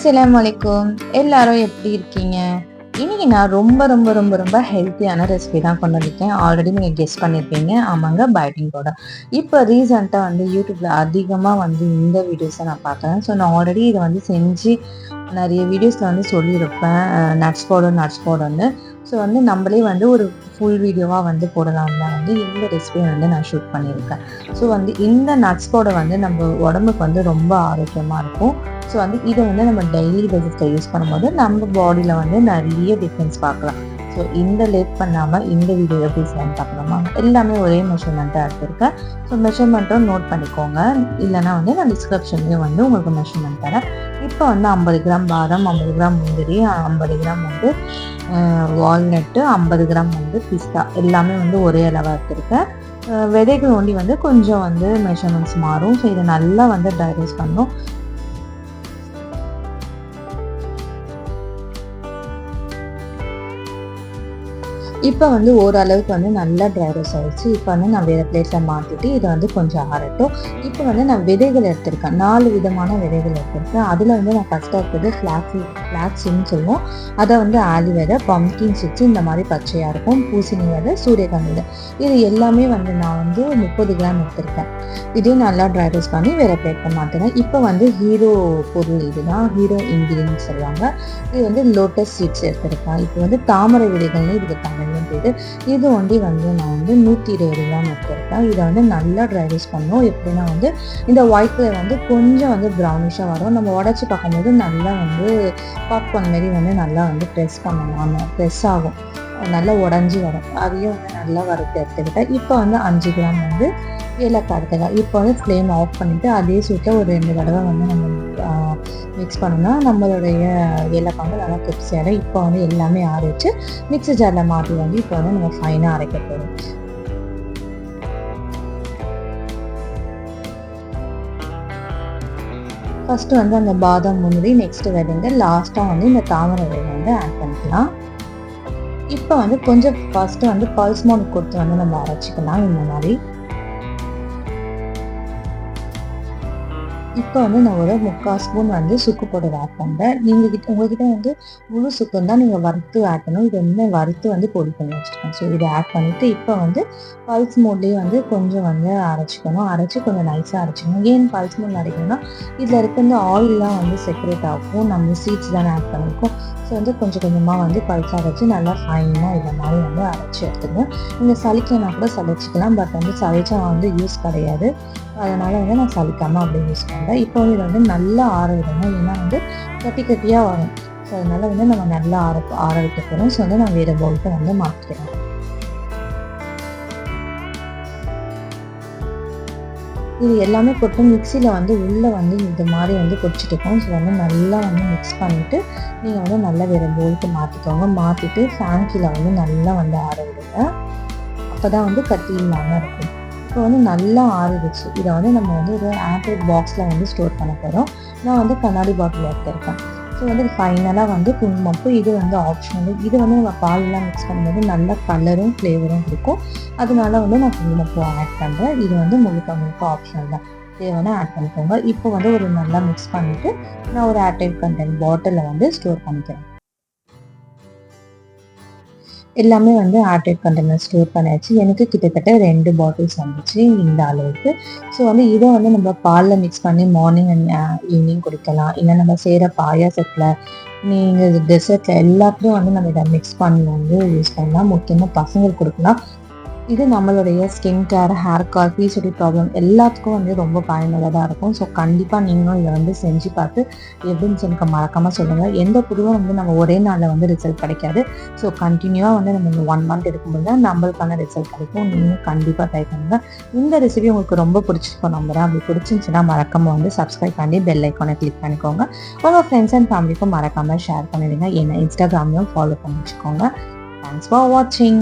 அஸ்ஸலாமு அலைக்கும். எல்லாரும் எப்படி இருக்கீங்க? இன்னைக்கு நான் ரொம்ப ரொம்ப ரொம்ப ரொம்ப ஹெல்த்தியான ரெசிபி தான் கொண்டு வந்திருக்கேன். ஆல்ரெடி நீங்கள் கெஸ் பண்ணியிருப்பீங்க. ஆமாங்க, பயோட்டின் பவுடர். இப்போ ரீசெண்டாக யூடியூப்ல அதிகமாக இந்த வீடியோஸை நான் பார்க்குறேன். ஸோ நான் ஆல்ரெடி இதை செஞ்சு நிறைய வீடியோஸில் சொல்லியிருப்பேன். நட்ஸ் பவுடர்னு. ஸோ நம்மளே ஒரு ஃபுல் வீடியோவாக போடலாம் தான் இந்த ரெசிபியை நான் ஷூட் பண்ணியிருக்கேன். ஸோ இந்த நட்ஸ் பவுடர் நம்ம உடம்புக்கு ரொம்ப ஆரோக்கியமாக இருக்கும். ஸோ இதை நம்ம டெய்லி பேசிஸில் யூஸ் பண்ணும்போது நம்ம பாடியில் நிறைய டிஃப்ரென்ஸ் பார்க்கலாம். ஸோ லேட் பண்ணாமல் இந்த வீடியோ எப்படி செய்யணும்னு பார்க்கலாமா? எல்லாமே ஒரே மெஷர்மெண்ட்டாக எடுத்துருக்கேன். ஸோ மெஷர்மெண்ட்டும் நோட் பண்ணிக்கோங்க. இல்லைனா நான் டிஸ்கிரிப்ஷன்லேயும் உங்களுக்கு மெஷர்மெண்ட் தரேன். இப்போ 50 கிராம் பாதாம், 50 கிராம் முந்திரி, 50 கிராம் வால்நட்டு, 50 கிராம் பிஸ்தா எல்லாமே ஒரே அளவாக எடுத்துருக்கேன். விதைகள் ஒண்டி கொஞ்சம் மெஷர்மெண்ட்ஸ் மாறும். ஸோ இதை நல்லா ட்ரை ரோஸ்ட் பண்ணணும். இப்போ ஓரளவுக்கு நல்லா ட்ரை ரோஸ்ட் ஆகிடுச்சு. இப்போ நான் வேறு பிளேட்டில் மாற்றிட்டு இதை கொஞ்சம் ஆறட்டும். இப்போ நான் விதைகள் எடுத்திருக்கேன். 4 விதமான விதைகள் எடுத்திருக்கேன். அதில் நான் ஃபஸ்ட்டாக இருக்கிறது ஃப்ளாக்ஸின்னு சொல்லுவோம். அதை ஆலி விதை, பம்கின் சீட்ஸ் இந்த மாதிரி பச்சையாக இருக்கும், பூசணி விதை, சூரியகாந்தி விதை. இது எல்லாமே நான் 30 கிராம் எடுத்திருக்கேன். இதையும் நல்லா ட்ரை ரோஸ்ட் பண்ணி வேறு பிளேட்டில் மாற்றினேன். இப்போ ஹீரோ பொருள் இதுதான், ஹீரோ இன்கிரீடியன்ட் சொல்லுவாங்க. இது லோட்டஸ் சீட்ஸ் எடுத்திருக்கேன். இப்போ தாமரை விதைகள்னு இதுக்கு தமிழ் பேர். இது ஒண்டி நான் 120 கிராம் எடுத்திருக்கேன். இதை நல்லா ட்ரை ரோஸ்ட் பண்ணணும். எப்படின்னா இந்த ஒயிட் கலர் கொஞ்சம் ப்ரௌனிஷாக வரும். நம்ம உடச்சி பார்க்கும்போது நல்லா பாப்கார்ன் மாரி நல்லா ப்ரெஸ் பண்ணணும். ப்ரெஸ் ஆகும், நல்லா உடஞ்சி வரும். அதையும் நல்லா வறுத்து எடுத்துக்கிட்டேன். இப்போ 5 கிராம் ஏலக்காய் எடுத்துக்கலாம். இப்போ ஃப்ளேம் ஆஃப் பண்ணிவிட்டு அதே சூட்டில் ஒரு 2 தடவை நம்ம மிக்ஸ் பண்ணோம்னா நம்மளுடைய ஏலக்காய் நல்லா கிரிப்ஸியாக. இப்போ எல்லாமே ஆற வச்சு மிக்ஸி ஜாரில் மாற்றி இப்போ நம்ம ஃபைனாக அரைக்க போகிறோம். ஃபஸ்ட்டு அந்த பாதாம் முந்திரி, நெக்ஸ்ட்டு விதைங்க, லாஸ்ட்டாக இந்த தாமரை விதை ஆட் பண்ணிக்கலாம். இப்போ கொஞ்சம் ஃபஸ்ட்டு பல்ஸ் மோட் கொடுத்து நம்ம அரைச்சிக்கலாம். இந்த மாதிரி இப்போ நான் ஒரு 3/4 ஸ்பூன் சுக்கு பவுடர் ஆட் பண்ணுறேன். உங்ககிட்ட முழு சுக்கு தான் நீங்கள் வறுத்து ஆட் பண்ணணும். இது வறுத்து பொடி பண்ணி வச்சுருக்கேன். ஸோ இதை ஆட் பண்ணிவிட்டு இப்போ பல்ஸ் மோட்லேயே கொஞ்சம் அரைச்சிக்கணும். அரைச்சி கொஞ்சம் நைஸாக அரைச்சிக்கணும். ஏன் பல்ஸ் மோட் அரைக்கணும்னா இதில் இருக்க ஆயிலெலாம் செப்பரேட் ஆகும். நம்ம சீட்ஸ் தானே ஆட் பண்ணியிருக்கோம். ஸோ கொஞ்சம் கொஞ்சமாக பல்ஸாக அரைச்சி நல்லா ஃபைனாக இதை மாதிரி அரைச்சி எடுத்துக்கணும். நீங்கள் சளிக்கனா கூட சளிச்சிக்கலாம். பட் சளிச்சா யூஸ் கிடையாது. அதனால் நான் சலிக்காமல் அப்படியே யூஸ் பண்ணுறேன். இப்போ இதை நல்லா ஆற விடணும். ஏன்னா கட்டி கட்டியாக வரும். ஸோ அதனால் நம்ம நல்லா ஆற வைக்க போகிறோம். ஸோ நான் வேறு பவுலுக்கு மாற்றிக்கிறேன். இது எல்லாமே போட்டு மிக்சியில் உள்ளே இது மாதிரி பொடிச்சிட்டுருக்கோம். ஸோ நல்லா மிக்ஸ் பண்ணிவிட்டு நீங்கள் நல்லா வேறு பவுலுக்கு மாற்றிக்கோங்க. மாற்றிட்டு ஃபேன் கீழே நல்லா ஆற விடுங்க. அப்போ தான் கட்டி இல்லாமல் இருக்கும். இப்போ நல்லா ஆறிடுச்சு. இதை நம்ம ஒரு ஏர்டைட் பாக்ஸில் ஸ்டோர் பண்ண போகிறோம். நான் கண்ணாடி பாட்டில் எடுத்திருக்கேன். ஸோ ஃபைனலாக குங்குமப்பூ. இது ஆப்ஷனல். இது நம்ம பாலெலாம் மிக்ஸ் பண்ணும்போது நல்ல கலரும் ஃப்ளேவரும் இருக்கும். அதனால நான் குங்குமப்பூ ஆட் பண்ணுறேன். இது முழுக்க ஆப்ஷனல் தான். தேவைன்னா ஆட் பண்ணிக்கோங்க. இப்போ ஒரு நல்லா மிக்ஸ் பண்ணிவிட்டு நான் ஒரு ஏர்டைட் கண்டெய்னர் பாட்டிலில் ஸ்டோர் பண்ணிக்கிறேன். எல்லாமே ஏர்டைட் கண்டெய்னர் ஸ்டோர் பண்ணியாச்சு. எனக்கு கிட்டத்தட்ட 2 பாட்டில்ஸ் வந்துச்சு இந்த அளவுக்கு. ஸோ இதை நம்ம பாலில் மிக்ஸ் பண்ணி மார்னிங் அண்ட் ஈவினிங் குடிக்கலாம். இல்லை நம்ம செய்கிற பாயாசத்தில், நீங்கள் டெசர்ட்டில் எல்லாத்துலேயும் நம்ம இதை மிக்ஸ் பண்ணி யூஸ் பண்ணலாம். முக்கியமாக பசங்களுக்கு கொடுக்கலாம். இது நம்மளுடைய ஸ்கின் கேர், ஹேர் கால், பிசிஓடி ப்ராப்ளம் எல்லாத்துக்கும் ரொம்ப பயனுள்ளதாக இருக்கும். ஸோ கண்டிப்பாக நீங்களும் இதை செஞ்சு பார்த்து எப்படின்னு எனக்கு மறக்காமல் சொல்லுங்கள். எந்த புதுவும் நம்ம ஒரே நாளில் ரிசல்ட் கிடைக்காது. ஸோ கண்டினியூவாக நம்ம 1 மந்த் எடுக்கும்போது தான் நம்மளுக்கான ரிசல்ட் கிடைக்கும். நீங்களும் கண்டிப்பாக ட்ரை பண்ணுங்கள். இந்த ரெசிபி உங்களுக்கு ரொம்ப பிடிச்சிருக்கும் நம்புறேன். அப்படி பிடிச்சிருந்துச்சுன்னா மறக்காமல் சப்ஸ்கிரைப் பண்ணி பெல் ஐக்கானை கிளிக் பண்ணிக்கோங்க. உங்கள் ஃப்ரெண்ட்ஸ் அண்ட் ஃபேமிலிக்கும் மறக்காமல் ஷேர் பண்ணிடுங்க. என்னை இன்ஸ்டாகிராம்லையும் ஃபாலோ பண்ணி வச்சுக்கோங்க. தேங்க்ஸ் ஃபார் வாட்சிங்.